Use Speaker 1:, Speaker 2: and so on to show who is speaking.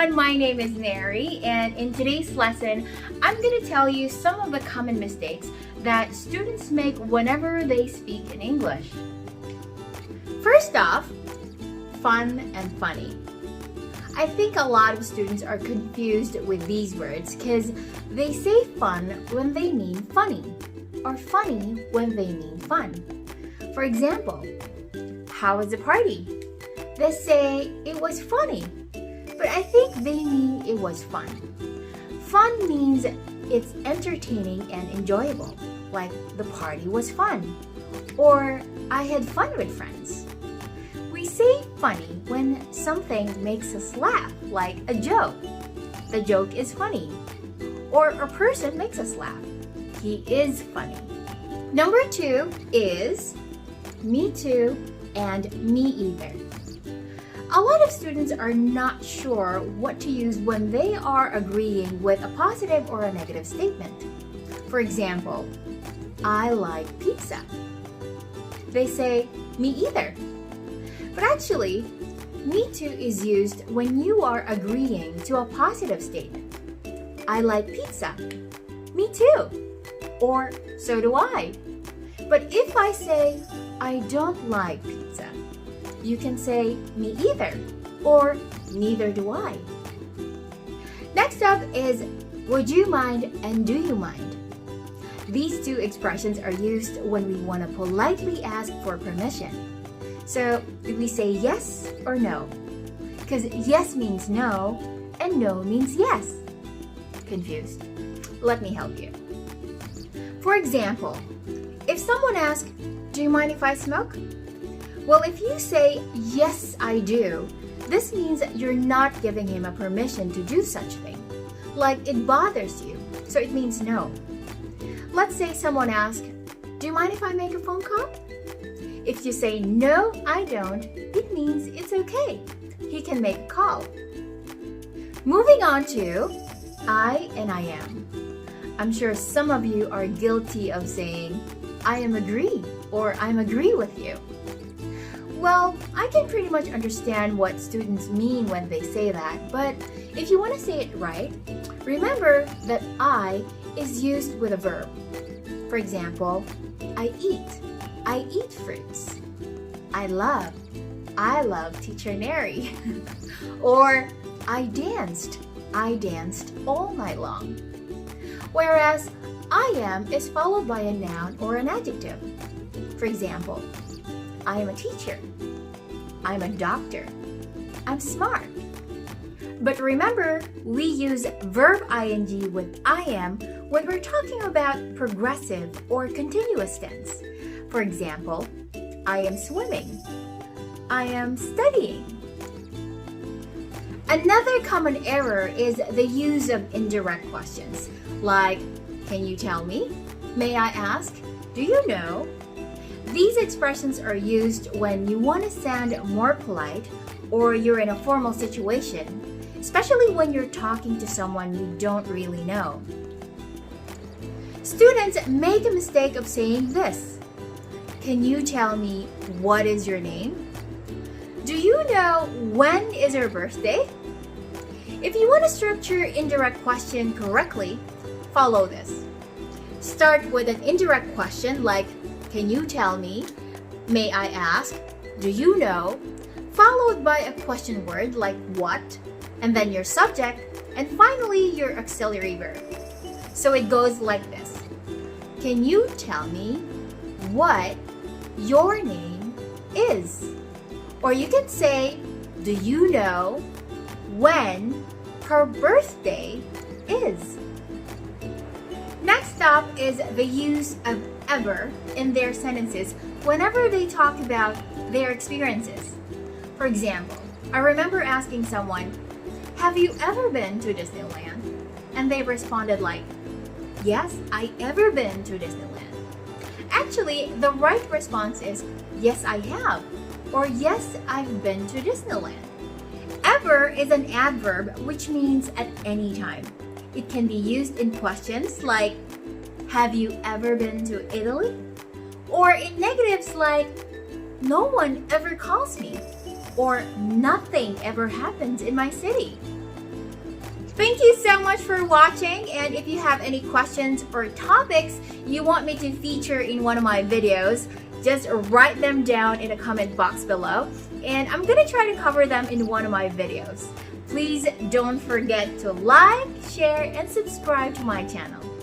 Speaker 1: everyone, my name is Mary, and in today's lesson, I'm going to tell you some of the common mistakes that students make whenever they speak in English. First off, fun and funny. I think a lot of students are confused with these words because they say fun when they mean funny, or funny when they mean fun. For example, how was the party? They say it was funny, but I think they mean it was fun. Fun means it's entertaining and enjoyable, like the party was fun, or I had fun with friends. We say funny when something makes us laugh, like a joke. The joke is funny. Or a person makes us laugh. He is funny. Number 2 is me too and me either. A lot of students are not sure what to use when they are agreeing with a positive or a negative statement. For example, I like pizza. They say, me either. But actually, me too is used when you are agreeing to a positive statement. I like pizza. Me too. Or so do I. But if I say, I don't like pizza, you can say me either or neither do I. Next up is would you mind and do you mind? These two expressions are used when we want to politely ask for permission. So do we say yes or no? Because yes means no and no means yes. Confused? Let me help you. For example, if someone asks, do you mind if I smoke? Well, if you say, yes, I do, this means you're not giving him a permission to do such thing. Like it bothers you, so it means no. Let's say someone asks, do you mind if I make a phone call? If you say, no, I don't, it means it's okay. He can make a call. Moving on to I and I am. I'm sure some of you are guilty of saying, I am agree or I'm agree with you. Well, I can pretty much understand what students mean when they say that, but if you want to say it right, remember that I is used with a verb. For example, I eat fruits. I love Teacher Mary. Or I danced all night long. Whereas I am is followed by a noun or an adjective. For example, I am a teacher. I'm a doctor. I'm smart. But remember, we use verb ing with I am when we're talking about progressive or continuous tense. For example, I am swimming. I am studying. Another common error is the use of indirect questions, like, can you tell me? May I ask? Do you know? These expressions are used when you want to sound more polite or you're in a formal situation, especially when you're talking to someone you don't really know. Students make a mistake of saying this. Can you tell me what is your name? Do you know when is your birthday? If you want to structure indirect question correctly, follow this. Start with an indirect question like, can you tell me? May I ask? Do you know? Followed by a question word like what, and then your subject, and finally your auxiliary verb. So it goes like this. Can you tell me what your name is? Or you can say, do you know when her birthday is? Next up is the use of ever in their sentences whenever they talk about their experiences. For example, I remember asking someone, have you ever been to Disneyland? And they responded like, yes, I ever been to Disneyland. Actually, the right response is, yes, I have, or yes, I've been to Disneyland. Ever is an adverb which means at any time. It can be used in questions like, have you ever been to Italy? Or in negatives like, no one ever calls me, or nothing ever happens in my city. Thank you so much for watching, and if you have any questions or topics you want me to feature in one of my videos, just write them down in the comment box below, and I'm gonna try to cover them in one of my videos. Please don't forget to like, share, and subscribe to my channel.